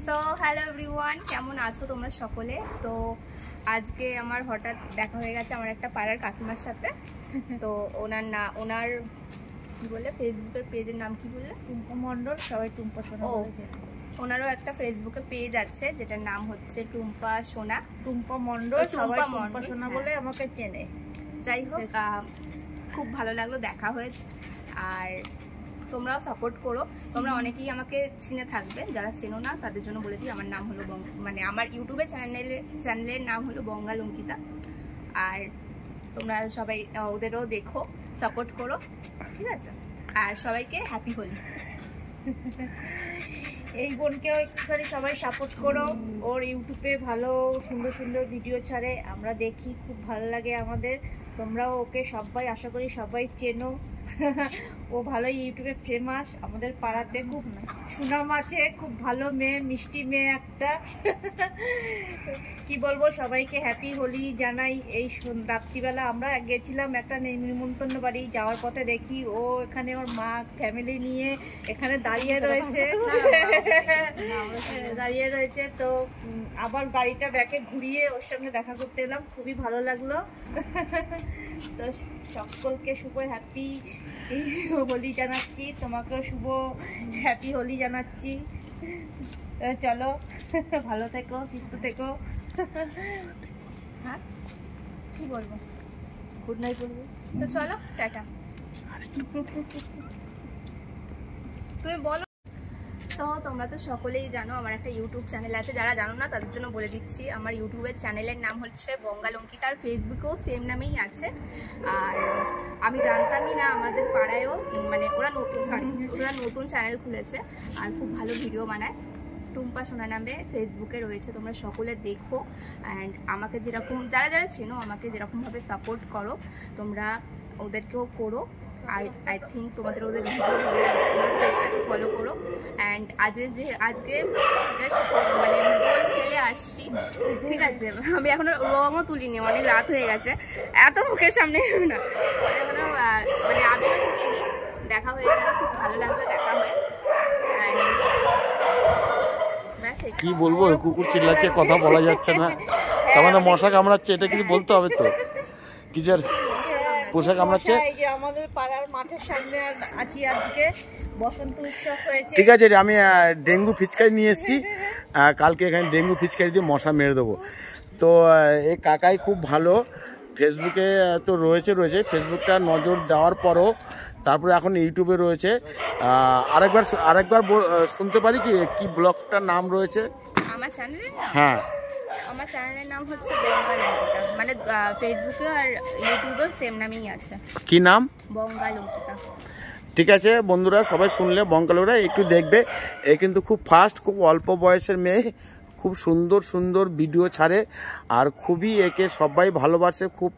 তো hello everyone, কেমন আছো তোমরা সকলে? তো আজকে আমার হঠাৎ দেখা হয়ে গেছে আমার একটা পাড়ার কাকিমার সাথে। তো ওনার কি বলে ফেসবুকের পেজের নাম কি বললে? টুম্পা মণ্ডল, সবাই টুম্পা সোনা বলেছে। ওনারও একটা ফেসবুকে পেজ আছে যেটার নাম হচ্ছে টুম্পা সোনা, টুম্পা মণ্ডল, সবাই টুম্পা সোনা বলে আমাকে চেনে। যাই হোক, খুব ভালো লাগলো দেখা হয়ে। আর তোমরাও সাপোর্ট করো। তোমরা অনেকেই আমাকে চিনে থাকবে, যারা চেনো না তাদের জন্য বলে দিই, আমার নাম হলো মানে আমার ইউটিউবে চ্যানেলের নাম হলো বঙ্গাল অঙ্কিতা। আর তোমরা সবাই ওদেরও দেখো, সাপোর্ট করো, ঠিক আছে? আর সবাইকে হ্যাপি হোলি। এই বোনকেও একটুখানি সবাই সাপোর্ট করো। ওর ইউটিউবে ভালো সুন্দর সুন্দর ভিডিও ছাড়ে, আমরা দেখি, খুব ভালো লাগে আমাদের। তোমরাও ওকে সবাই, আশা করি সবাই চেনো। ও ভালো ইউটিউবে ফেমাস, আমাদের পাড়াতে খুব সুনাম আছে, খুব ভালো মেয়ে, মিষ্টি মেয়ে একটা। কি বলবো, সবাইকে হ্যাপি হোলি জানাই। এই রাত্রিবেলা আমরা গেছিলাম একটা নিমন্ত্রণ বাড়ি, যাওয়ার পথে দেখি ও এখানে ওর মা ফ্যামিলি নিয়ে এখানে দাঁড়িয়ে রয়েছে। তো আবার গাড়িটা ব্যাকে ঘুরিয়ে ওর সঙ্গে দেখা করতে এলাম, খুবই ভালো লাগলো। তো সকলকে শুভ হ্যাপি হোলি জানাচ্ছি, তোমাকেও শুভ হ্যাপি হোলি জানাচ্ছি। চলো, ভালো থেকো, সুস্থ থেকো। হ্যাঁ, কি বলবো, গুড নাইট বলবো। তো চলো, টাটা। তুমি বলো। তো তোমরা তো সকলেই জানো আমার একটা ইউটিউব চ্যানেল আছে, যারা জানো না তাদের জন্য বলে দিচ্ছি। আমার ইউটিউবের চ্যানেলের নাম হচ্ছে বঙ্গাল অঙ্কিতা, আর ফেসবুকেও সেম নামেই আছে। আর আমি জানতামই না আমাদের পাড়ায়ও মানে ওরা নতুন চ্যানেল খুলেছে আর খুব ভালো ভিডিও বানায়। টুম্পা সোনা নামে ফেসবুকে রয়েছে, তোমরা সকলে দেখো। অ্যান্ড আমাকে যেরকম যারা চেনো আমাকে যেরকমভাবে সাপোর্ট করো, তোমরা ওদেরকেও করো। আই থিঙ্ক তোমাদের ওদের ভিডিও ভালো লাগবে, তোমার পেজটাকে ফলো করো। অ্যান্ড আজকে জাস্ট মানে গোল খেলে আসছি, ঠিক আছে? আমি এখনো রঙও তুলিনি, অনেক রাত হয়ে গেছে, এত মুখের সামনে না, এখনো মানে আবিরও তুলিনি। দেখা হয়ে গেল, খুব ভালো লাগছে দেখা হয়ে। কি বলবো, কুকুর চিল্লাচ্ছে, কথা বলা যাচ্ছে না, তার মানে মশা কামড়াচ্ছে, এটা কিছু বলতে হবে তো, কিছু আর পোশাক কামড়াচ্ছে। এই যে আমাদের পাড়ার মাঠের সামনে আছি, আজকে বসন্ত উৎসব হয়েছে। ঠিক আছে, আমি ডেঙ্গু ফিচকারি নিয়ে এসেছি, কালকে এখানে ডেঙ্গু ফিচকারি দিয়ে মশা মেরে দেবো। তো এই কাকাই খুব ভালো, ফেসবুকে তো রয়েছে, ফেসবুকটা নজর দেওয়ার পরও তারপরে এখন ইউটিউবে রয়েছে। আরেকবার শুনতে পারি কি ব্লগটার নাম রয়েছে আমার চ্যানেলের নাম? হ্যাঁ, আমার চ্যানেলের নাম হচ্ছে বঙ্গাল অঙ্কিতা, মানে ফেসবুকে আর ইউটিউবেও সেম নামেই আছে। কি নাম? বঙ্গাল অঙ্কিতা। ঠিক আছে বন্ধুরা, সবাই শুনলে বঙ্গালরা একটু দেখবে। এ কিন্তু খুব ফাস্ট, খুব অল্প বয়সের মেয়ে, খুব সুন্দর সুন্দর ভিডিও ছাড়ে, আর খুবই একে সবাই ভালোবাসে, খুব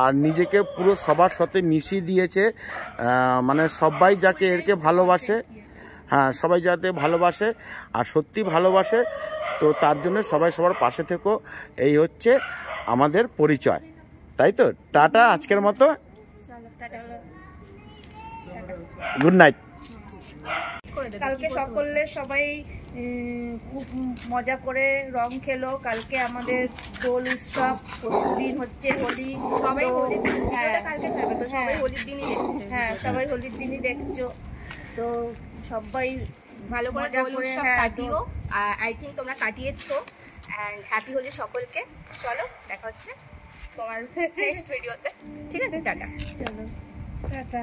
আর নিজেকে পুরো সবার সাথে মিশিয়ে দিয়েছে। মানে সবাই যাকে এরকে ভালোবাসে, হ্যাঁ সবাই যাতে ভালোবাসে আর সত্যি ভালোবাসে, তো তার জন্য সবাই সবার পাশে থেকো। এই হচ্ছে আমাদের পরিচয়, তাই তো? টাটা, আজকের মতো গুড নাইট। কালকে সকলে সবাই খুব মজা করে রং খেলো। কালকে আমাদের দোল উৎসব, পরশুদিন হচ্ছে হোলি। সবাই হোলির কালকে থাকবে, তো সবাই হোলির দিনই দেখছে। হ্যাঁ, সবাই হোলির দিনই দেখছো, তো সবাই ভালো করে দোল উৎসব কাটিও। আই থিঙ্ক তোমরা কাটিয়েছো। অ্যান্ড হ্যাপি হোলি সকলকে। চলো, দেখা হচ্ছে তোমার নেক্সট ভিডিওতে, ঠিক আছে? টাটা। চলো, টাটা।